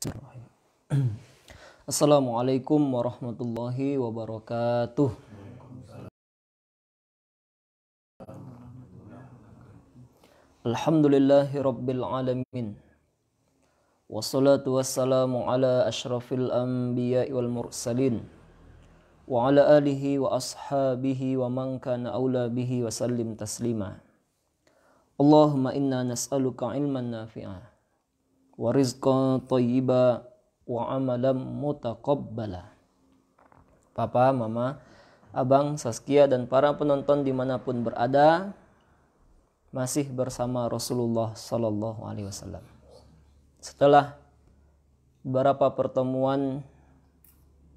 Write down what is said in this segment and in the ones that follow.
Bismillahirrahmanirrahim. Assalamualaikum warahmatullahi wabarakatuh. Alhamdulillahi rabbil alamin. Wassalatu wassalamu ala ashrafil anbiya'i wal mursalin wa ala alihi wa ashabihi wa man kana awla bihi wa sallim taslima. Allahumma inna nas'aluka ilman nafi'a wa rizqan thayyiba wa amalan mutaqabbala. Papa, Mama, Abang, Saskia, dan para penonton dimanapun berada, masih bersama Rasulullah Sallallahu Alaihi Wasallam. Setelah beberapa pertemuan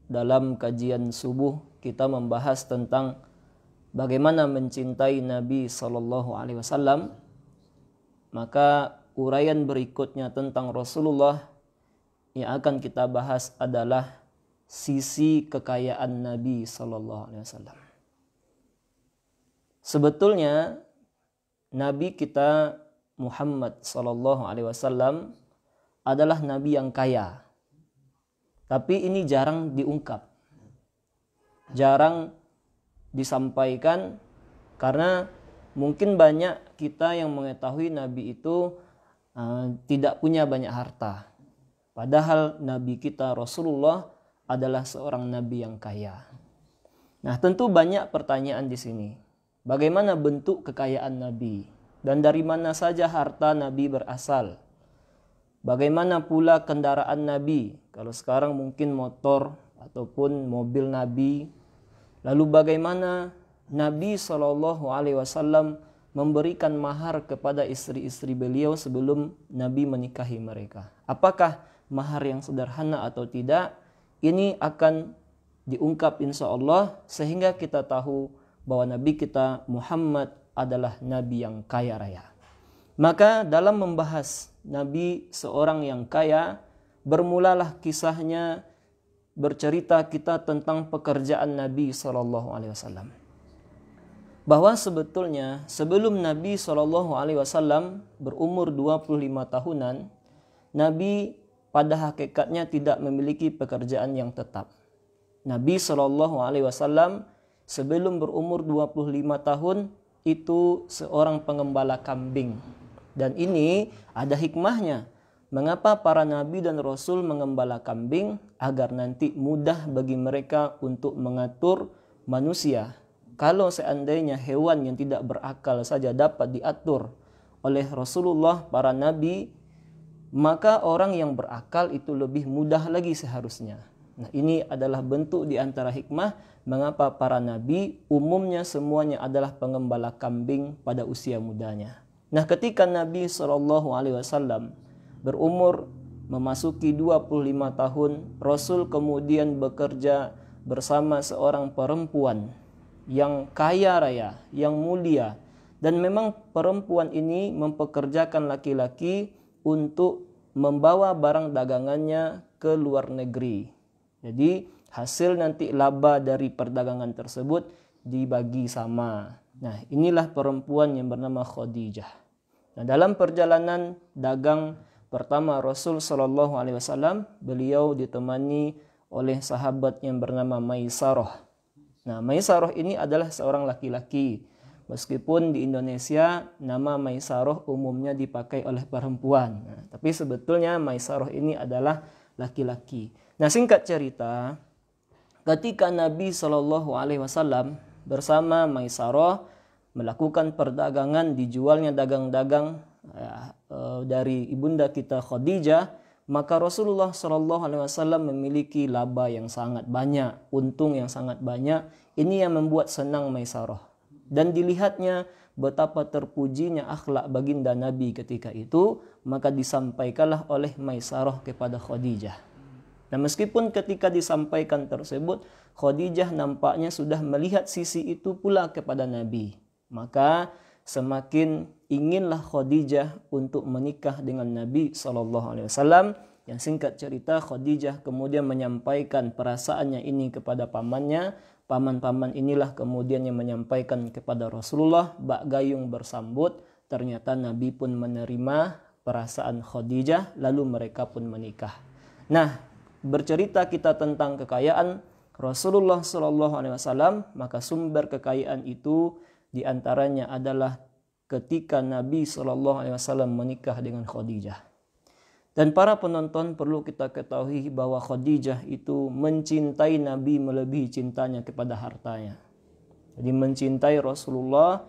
dalam kajian subuh, kita membahas tentang bagaimana mencintai Nabi Sallallahu Alaihi Wasallam. Maka uraian berikutnya tentang Rasulullah yang akan kita bahas adalah sisi kekayaan Nabi Sallallahu Alaihi Wasallam. Sebetulnya Nabi kita Muhammad Sallallahu Alaihi Wasallam adalah Nabi yang kaya, tapi ini jarang diungkap, jarang disampaikan, karena mungkin banyak kita yang mengetahui Nabi itu tidak punya banyak harta. Padahal Nabi kita Rasulullah adalah seorang Nabi yang kaya. Nah, tentu banyak pertanyaan di sini. Bagaimana bentuk kekayaan Nabi? Dan dari mana saja harta Nabi berasal? Bagaimana pula kendaraan Nabi? Kalau sekarang mungkin motor ataupun mobil Nabi. Lalu bagaimana Nabi SAW memberikan mahar kepada istri-istri beliau sebelum Nabi menikahi mereka? Apakah mahar yang sederhana atau tidak? Ini akan diungkap insya Allah, sehingga kita tahu bahwa Nabi kita Muhammad adalah Nabi yang kaya raya. Maka dalam membahas Nabi seorang yang kaya, bermulalah kisahnya bercerita kita tentang pekerjaan Nabi SAW. Bahwa sebetulnya sebelum Nabi SAW berumur 25 tahunan, Nabi pada hakikatnya tidak memiliki pekerjaan yang tetap. Nabi SAW sebelum berumur 25 tahun itu seorang pengembala kambing. Dan ini ada hikmahnya. Mengapa para nabi dan rasul mengembala kambing? Agar nanti mudah bagi mereka untuk mengatur manusia. Kalau seandainya hewan yang tidak berakal saja dapat diatur oleh Rasulullah, para nabi, maka orang yang berakal itu lebih mudah lagi seharusnya. Nah, ini adalah bentuk di antara hikmah mengapa para nabi umumnya semuanya adalah pengembala kambing pada usia mudanya. Nah, ketika Nabi SAW berumur memasuki 25 tahun, Rasul kemudian bekerja bersama seorang perempuan yang kaya raya, yang mulia. Dan memang perempuan ini mempekerjakan laki-laki untuk membawa barang dagangannya ke luar negeri. Jadi hasil nanti laba dari perdagangan tersebut dibagi sama. Nah, inilah perempuan yang bernama Khadijah. Nah, dalam perjalanan dagang pertama Rasul SAW, beliau ditemani oleh sahabat yang bernama Maisarah. Nah, Maisarah ini adalah seorang laki-laki. Meskipun di Indonesia nama Maisarah umumnya dipakai oleh perempuan. Nah, tapi sebetulnya Maisarah ini adalah laki-laki. Nah, singkat cerita, ketika Nabi SAW bersama Maisarah melakukan perdagangan, dijualnya dagang-dagang dari ibunda kita Khadijah, maka Rasulullah SAW memiliki laba yang sangat banyak, untung yang sangat banyak. Ini yang membuat senang Maisarah. Dan dilihatnya betapa terpujinya akhlak baginda Nabi ketika itu, maka disampaikanlah oleh Maisarah kepada Khadijah. Nah, meskipun ketika disampaikan tersebut, Khadijah nampaknya sudah melihat sisi itu pula kepada Nabi. Maka semakin inginlah Khadijah untuk menikah dengan Nabi SAW. Yang singkat cerita, Khadijah kemudian menyampaikan perasaannya ini kepada pamannya. Paman-paman inilah kemudian yang menyampaikan kepada Rasulullah. Bak gayung bersambut, ternyata Nabi pun menerima perasaan Khadijah, lalu mereka pun menikah. Nah, bercerita kita tentang kekayaan Rasulullah SAW, maka sumber kekayaan itu diantaranya adalah ketika Nabi SAW menikah dengan Khadijah. Dan para penonton perlu kita ketahui bahwa Khadijah itu mencintai Nabi melebihi cintanya kepada hartanya. Jadi mencintai Rasulullah,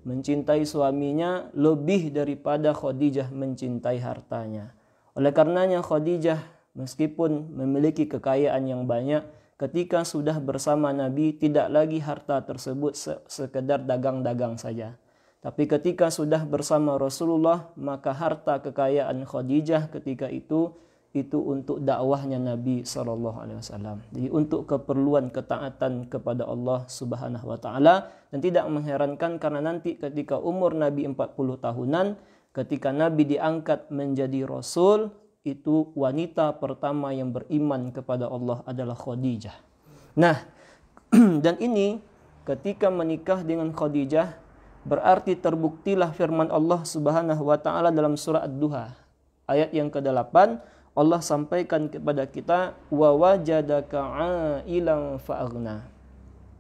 mencintai suaminya lebih daripada Khadijah mencintai hartanya. Oleh karenanya Khadijah meskipun memiliki kekayaan yang banyak, ketika sudah bersama Nabi tidak lagi harta tersebut sekedar dagang-dagang saja. Tapi ketika sudah bersama Rasulullah, maka harta kekayaan Khadijah ketika itu untuk dakwahnya Nabi SAW. Jadi untuk keperluan ketaatan kepada Allah Subhanahu wa taala, dan tidak mengherankan karena nanti ketika umur Nabi 40 tahunan, ketika Nabi diangkat menjadi Rasul, itu wanita pertama yang beriman kepada Allah adalah Khadijah. Nah, dan ini ketika menikah dengan Khadijah berarti terbuktilah firman Allah Subhanahu wa taala dalam surah Ad-Duha ayat yang ke-8. Allah sampaikan kepada kita, wa wajadaka 'ailan fa'aghna.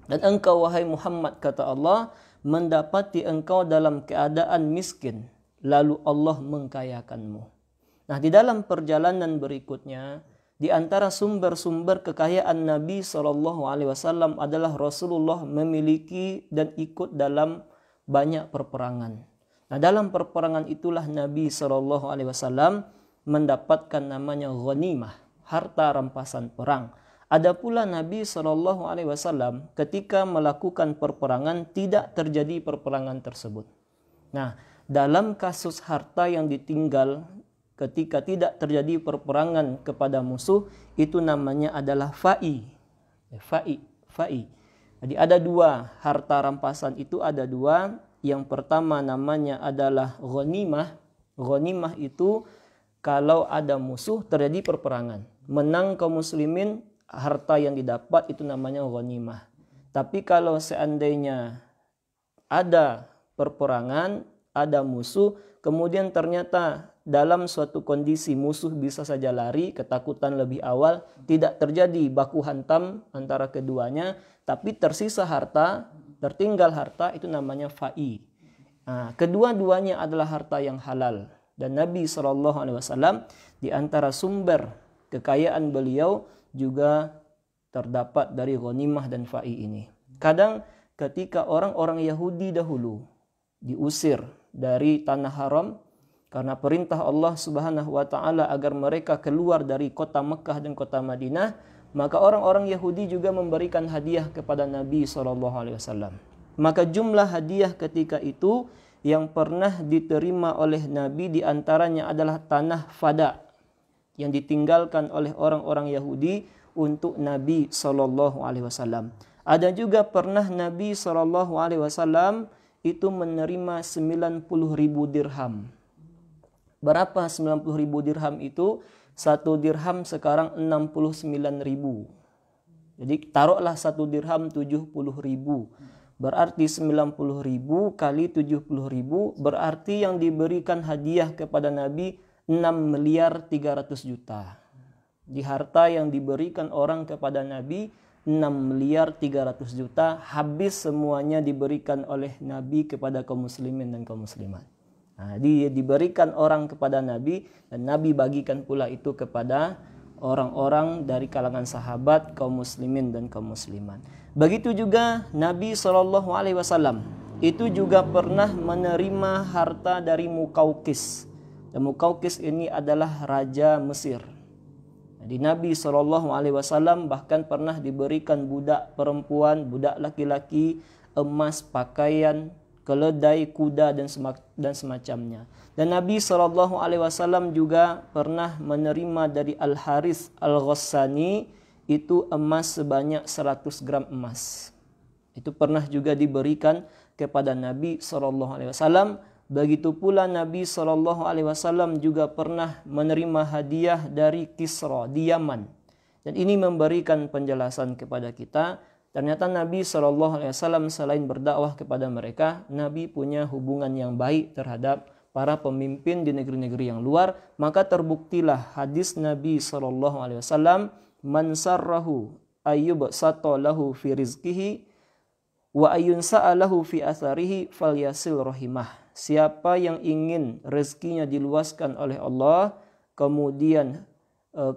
Dan engkau wahai Muhammad, kata Allah, mendapati engkau dalam keadaan miskin, lalu Allah mengkayakanmu. Nah, di dalam perjalanan berikutnya, di antara sumber-sumber kekayaan Nabi SAW adalah Rasulullah memiliki dan ikut dalam banyak perperangan. Nah, dalam perperangan itulah Nabi SAW mendapatkan namanya ghanimah, harta rampasan perang. Ada pula Nabi SAW ketika melakukan perperangan tidak terjadi perperangan tersebut. Nah, dalam kasus harta yang ditinggal ketika tidak terjadi perperangan kepada musuh, itu namanya adalah fa'i. Jadi ada dua, harta rampasan itu ada dua. Yang pertama namanya adalah ghanimah. Ghanimah itu kalau ada musuh terjadi perperangan, menang kaum muslimin, harta yang didapat itu namanya ghanimah. Tapi kalau seandainya ada perperangan, ada musuh, kemudian ternyata dalam suatu kondisi musuh bisa saja lari, ketakutan lebih awal, tidak terjadi baku hantam antara keduanya, tapi tersisa harta, tertinggal harta, itu namanya fa'i. Nah, kedua-duanya adalah harta yang halal. Dan Nabi SAW di antara sumber kekayaan beliau juga terdapat dari ghanimah dan fa'i ini. Kadang ketika orang-orang Yahudi dahulu diusir dari tanah haram karena perintah Allah Subhanahu wa taala agar mereka keluar dari kota Mekah dan kota Madinah, maka orang-orang Yahudi juga memberikan hadiah kepada Nabi SAW. Maka jumlah hadiah ketika itu yang pernah diterima oleh Nabi diantaranya adalah tanah Fada yang ditinggalkan oleh orang-orang Yahudi untuk Nabi SAW. Ada juga pernah Nabi SAW itu menerima 90.000 dirham. Berapa 90.000 dirham itu? Satu dirham sekarang 69.000. Jadi taruhlah satu dirham 70.000. Berarti 90.000 kali 70.000 berarti yang diberikan hadiah kepada Nabi 6.300.000.000. Di harta yang diberikan orang kepada Nabi 6.300.000.000 habis semuanya diberikan oleh Nabi kepada kaum muslimin dan kaum muslimat. Nah, dia diberikan orang kepada Nabi dan Nabi bagikan pula itu kepada orang-orang dari kalangan sahabat, kaum muslimin dan kaum muslimat. Begitu juga Nabi SAW itu juga pernah menerima harta dari Muqawqis. Dan Muqawqis ini adalah raja Mesir. Jadi Nabi SAW bahkan pernah diberikan budak perempuan, budak laki-laki, emas, pakaian, keledai, kuda dan semacamnya. Dan Nabi SAW juga pernah menerima dari Al-Harith Al-Ghassani itu emas sebanyak 100 gram emas. Itu pernah juga diberikan kepada Nabi SAW. Begitu pula Nabi SAW juga pernah menerima hadiah dari Kisra di Yaman. Dan ini memberikan penjelasan kepada kita. Ternyata Nabi SAW selain berdakwah kepada mereka, Nabi punya hubungan yang baik terhadap para pemimpin di negeri-negeri yang luar, maka terbuktilah hadis Nabi SAW, man sarrahu ayyubsata lahu fi rizqihi wa ayyunsa'alahu fi atharihi falyasil rahimah. Siapa yang ingin rezekinya diluaskan oleh Allah, kemudian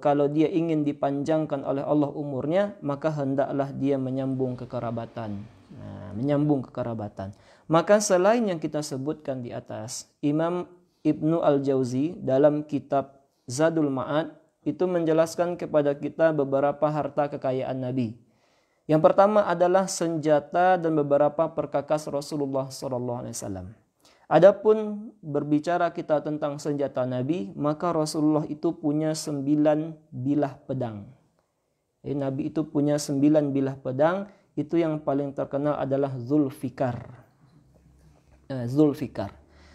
kalau dia ingin dipanjangkan oleh Allah umurnya, maka hendaklah dia menyambung kekerabatan. Menyambung kekerabatan. Maka selain yang kita sebutkan di atas, Imam Ibnu Al-Jauzi dalam kitab Zadul Ma'ad itu menjelaskan kepada kita beberapa harta kekayaan Nabi. Yang pertama adalah senjata dan beberapa perkakas Rasulullah SAW. Adapun berbicara kita tentang senjata Nabi, maka Rasulullah itu punya 9 bilah pedang. Nabi itu punya 9 bilah pedang. Itu yang paling terkenal adalah Zulfikar.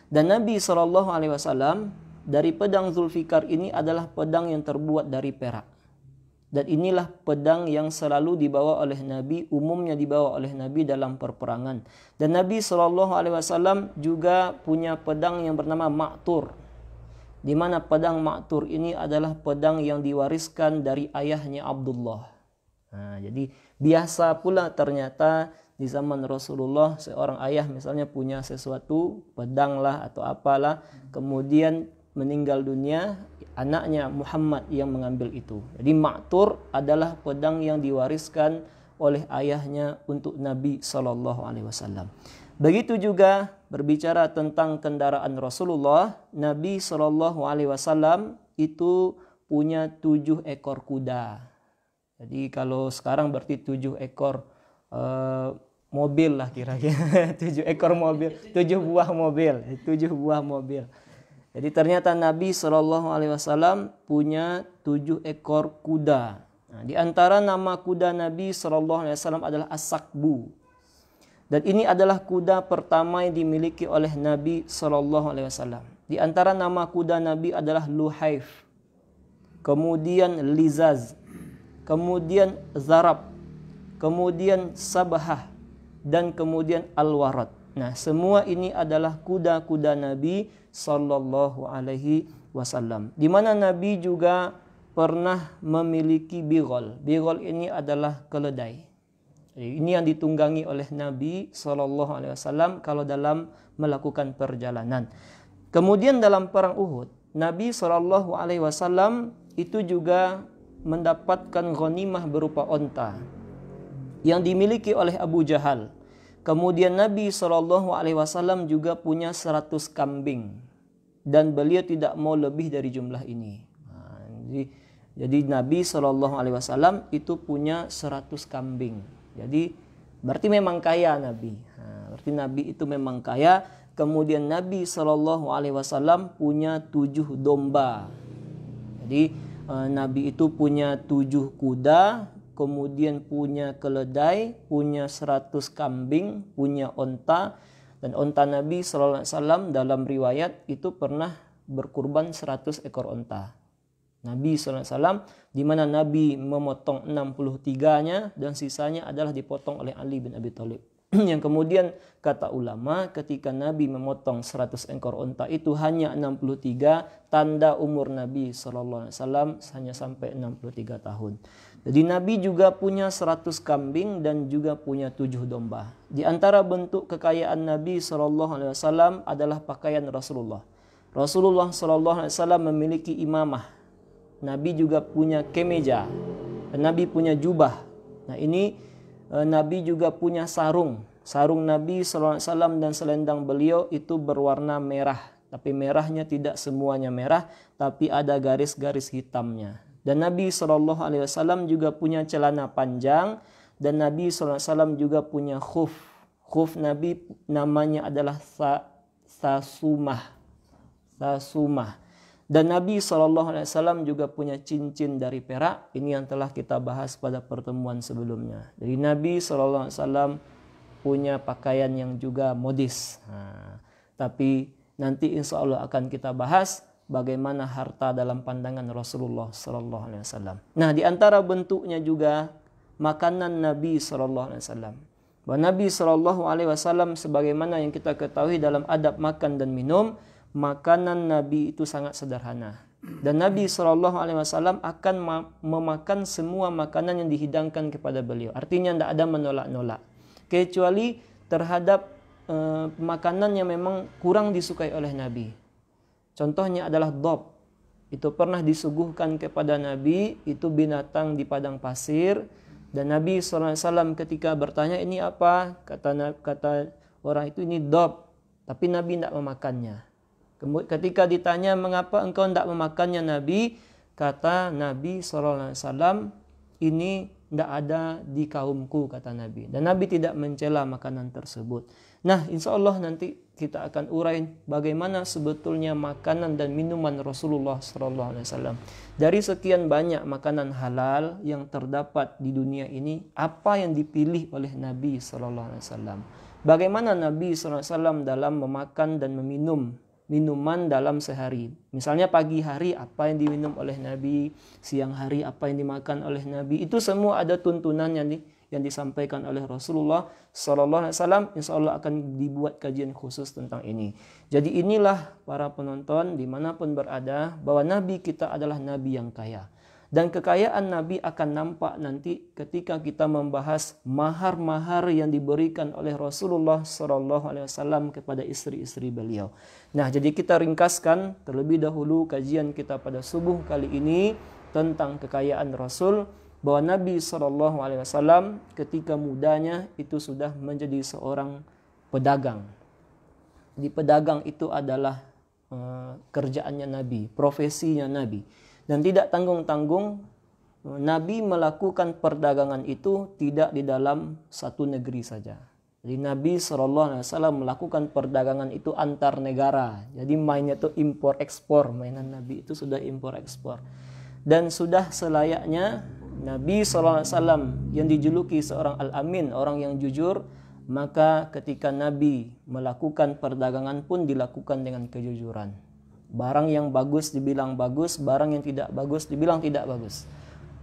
Dan Nabi SAW dari pedang Zulfikar ini adalah pedang yang terbuat dari perak. Dan inilah pedang yang selalu dibawa oleh Nabi, umumnya dibawa oleh Nabi dalam perperangan. Dan Nabi SAW juga punya pedang yang bernama Ma'tur. Di mana pedang Ma'tur ini adalah pedang yang diwariskan dari ayahnya Abdullah. Jadi biasa pula ternyata di zaman Rasulullah seorang ayah misalnya punya sesuatu, pedang lah atau apalah, kemudian meninggal dunia, anaknya Muhammad yang mengambil itu. Jadi Ma'tur adalah pedang yang diwariskan oleh ayahnya untuk Nabi SAW. Begitu juga berbicara tentang kendaraan Rasulullah, Nabi SAW itu punya 7 ekor kuda. Jadi kalau sekarang berarti 7 ekor mobil lah kira-kira. 7 ekor mobil, 7 buah mobil, 7 buah mobil. Jadi ternyata Nabi SAW punya 7 ekor kuda. Nah, di antara nama kuda Nabi SAW adalah As-Sakbu. Dan ini adalah kuda pertama yang dimiliki oleh Nabi SAW. Di antara nama kuda Nabi adalah Luhaif, kemudian Lizaz, kemudian Zarab, kemudian Sabahah, dan kemudian Al-Warad. Nah, semua ini adalah kuda-kuda Nabi sallallahu alaihi wasallam. Di mana Nabi juga pernah memiliki bigol. Bigol ini adalah keledai. Ini yang ditunggangi oleh Nabi sallallahu alaihi wasallam kalau dalam melakukan perjalanan. Kemudian dalam perang Uhud, Nabi sallallahu alaihi wasallam itu juga mendapatkan ghanimah berupa onta yang dimiliki oleh Abu Jahal. Kemudian Nabi SAW juga punya 100 kambing dan beliau tidak mau lebih dari jumlah ini. Jadi Nabi SAW itu punya 100 kambing. Jadi berarti memang kaya Nabi. Berarti Nabi itu memang kaya. Kemudian Nabi SAW punya 7 domba. Jadi Nabi itu punya 7 kuda, kemudian punya keledai, punya 100 kambing, punya onta. Dan onta Nabi SAW dalam riwayat itu pernah berkurban 100 ekor onta. Nabi SAW, di mana Nabi memotong 63-nya dan sisanya adalah dipotong oleh Ali bin Abi Thalib. Yang kemudian kata ulama, ketika Nabi memotong 100 ekor onta itu hanya 63, tanda umur Nabi SAW hanya sampai 63 tahun. Jadi Nabi juga punya 100 kambing dan juga punya 7 domba. Di antara bentuk kekayaan Nabi SAW adalah pakaian Rasulullah. Rasulullah SAW memiliki imamah. Nabi juga punya kemeja. Dan Nabi punya jubah. Nah ini Nabi juga punya sarung. Sarung Nabi SAW dan selendang beliau itu berwarna merah. Tapi merahnya tidak semuanya merah, tapi ada garis-garis hitamnya. Dan Nabi SAW juga punya celana panjang. Dan Nabi SAW juga punya khuf. Khuf Nabi namanya adalah sasumah. Dan Nabi SAW juga punya cincin dari perak. Ini yang telah kita bahas pada pertemuan sebelumnya. Jadi Nabi SAW punya pakaian yang juga modis. Tapi nanti insya Allah akan kita bahas bagaimana harta dalam pandangan Rasulullah SAW. Nah, di antara bentuknya juga makanan Nabi SAW. Bahwa Nabi SAW sebagaimana yang kita ketahui dalam adab makan dan minum, makanan Nabi itu sangat sederhana. Dan Nabi SAW akan memakan semua makanan yang dihidangkan kepada beliau. Artinya tidak ada menolak-nolak. Kecuali terhadap makanan yang memang kurang disukai oleh Nabi. Contohnya adalah dob. Itu pernah disuguhkan kepada Nabi, itu binatang di padang pasir. Dan Nabi SAW ketika bertanya, ini apa? Kata orang itu, ini dob. Tapi Nabi tidak memakannya. Ketika ditanya, mengapa engkau tidak memakannya Nabi? Kata Nabi SAW, ini tidak ada di kaumku, kata Nabi. Dan Nabi tidak mencela makanan tersebut. Nah, insya Allah nanti kita akan urai bagaimana sebetulnya makanan dan minuman Rasulullah SAW. Dari sekian banyak makanan halal yang terdapat di dunia ini, apa yang dipilih oleh Nabi SAW? Bagaimana Nabi SAW dalam memakan dan meminum minuman dalam sehari. Misalnya pagi hari apa yang diminum oleh Nabi, siang hari apa yang dimakan oleh Nabi. Itu semua ada tuntunan yang disampaikan oleh Rasulullah SAW. Insya Allah akan dibuat kajian khusus tentang ini. Jadi inilah para penonton dimanapun berada, bahwa Nabi kita adalah Nabi yang kaya. Dan kekayaan Nabi akan nampak nanti ketika kita membahas mahar-mahar yang diberikan oleh Rasulullah SAW kepada istri-istri beliau. Nah, jadi kita ringkaskan terlebih dahulu kajian kita pada subuh kali ini tentang kekayaan Rasul, bahwa Nabi SAW ketika mudanya itu sudah menjadi seorang pedagang. Di pedagang itu adalah kerjaannya Nabi, profesinya Nabi. Dan tidak tanggung-tanggung Nabi melakukan perdagangan itu tidak di dalam satu negeri saja. Jadi Nabi SAW melakukan perdagangan itu antar negara. Jadi mainnya itu impor ekspor, mainan Nabi itu sudah impor ekspor. Dan sudah selayaknya Nabi SAW yang dijuluki seorang Al-Amin, orang yang jujur, maka ketika Nabi melakukan perdagangan pun dilakukan dengan kejujuran. Barang yang bagus dibilang bagus, barang yang tidak bagus dibilang tidak bagus.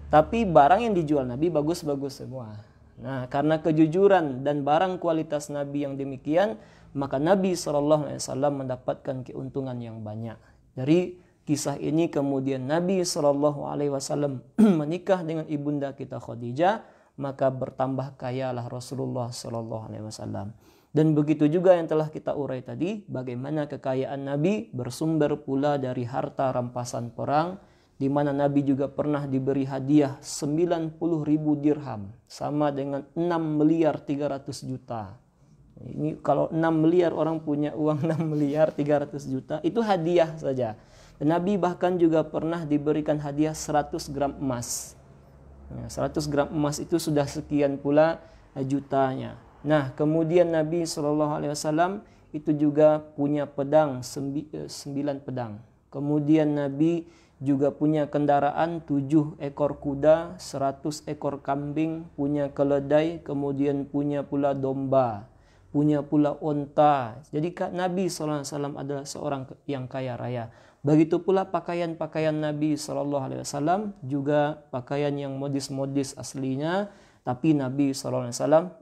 Tapi barang yang dijual Nabi bagus-bagus semua. Nah, karena kejujuran dan barang kualitas Nabi yang demikian, maka Nabi SAW mendapatkan keuntungan yang banyak. Dari kisah ini kemudian Nabi SAW menikah dengan ibunda kita Khadijah, maka bertambah kayalah Rasulullah SAW. Dan begitu juga yang telah kita urai tadi, bagaimana kekayaan Nabi bersumber pula dari harta rampasan perang, di mana Nabi juga pernah diberi hadiah 90.000 dirham, sama dengan 6 miliar 300 juta. Ini kalau 6 miliar orang punya uang 6 miliar 300 juta, itu hadiah saja. Dan Nabi bahkan juga pernah diberikan hadiah 100 gram emas. 100 gram emas itu sudah sekian pula jutanya. Nah, kemudian Nabi SAW itu juga punya pedang 9 pedang. Kemudian Nabi juga punya kendaraan 7 ekor kuda, 100 ekor kambing, punya keledai, kemudian punya pula domba, punya pula onta. Jadi Nabi SAW adalah seorang yang kaya raya. Begitu pula pakaian-pakaian Nabi SAW juga pakaian yang modis-modis aslinya. Tapi Nabi SAW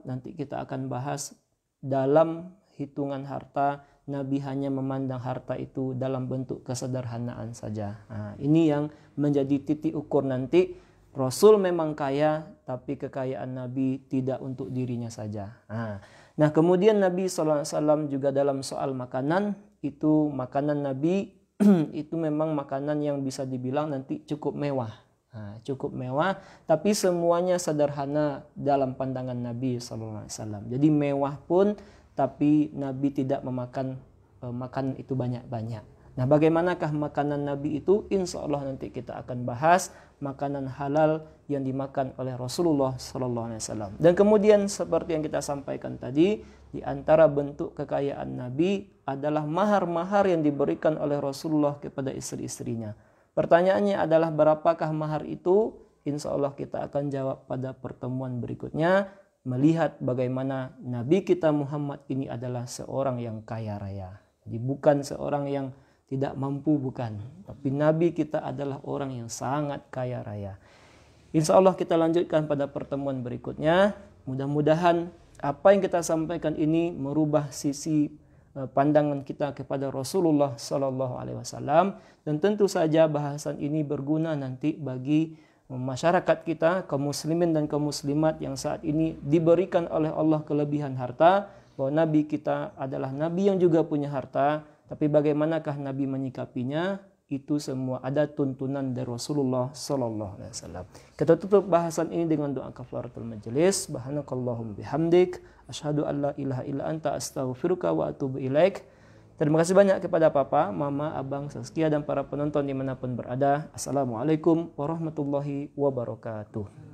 nanti kita akan bahas dalam hitungan harta, Nabi hanya memandang harta itu dalam bentuk kesederhanaan saja. Nah, ini yang menjadi titik ukur nanti. Rasul memang kaya, tapi kekayaan Nabi tidak untuk dirinya saja. Nah, kemudian Nabi SAW juga dalam soal makanan, itu makanan Nabi itu memang makanan yang bisa dibilang nanti cukup mewah. Cukup mewah, tapi semuanya sederhana dalam pandangan Nabi SAW. Jadi mewah pun, tapi Nabi tidak memakan makanan itu banyak-banyak. Nah, bagaimanakah makanan Nabi itu? Insya Allah nanti kita akan bahas makanan halal yang dimakan oleh Rasulullah SAW. Dan kemudian seperti yang kita sampaikan tadi, di antara bentuk kekayaan Nabi adalah mahar-mahar yang diberikan oleh Rasulullah kepada istri-istrinya. Pertanyaannya adalah berapakah mahar itu? Insya Allah kita akan jawab pada pertemuan berikutnya, melihat bagaimana Nabi kita Muhammad ini adalah seorang yang kaya raya. Jadi bukan seorang yang tidak mampu, bukan. Tapi Nabi kita adalah orang yang sangat kaya raya. Insya Allah kita lanjutkan pada pertemuan berikutnya. Mudah-mudahan apa yang kita sampaikan ini merubah sisi pandangan kita kepada Rasulullah Sallallahu Alaihi Wasallam, dan tentu saja bahasan ini berguna nanti bagi masyarakat kita, kaum muslimin dan kaum muslimat yang saat ini diberikan oleh Allah kelebihan harta, bahwa Nabi kita adalah Nabi yang juga punya harta, tapi bagaimanakah Nabi menyikapinya, itu semua ada tuntunan dari Rasulullah Sallallahu Alaihi Wasallam. Kita tutup bahasan ini dengan doa kafaratul majelis. Subhanakallahumma bihamdik, asyhadu an la ilaha illa anta, astaghfiruka wa atubu ilaik. Terima kasih banyak kepada Papa, Mama, Abang, Saskia, dan para penonton dimanapun berada. Assalamualaikum warahmatullahi wabarakatuh.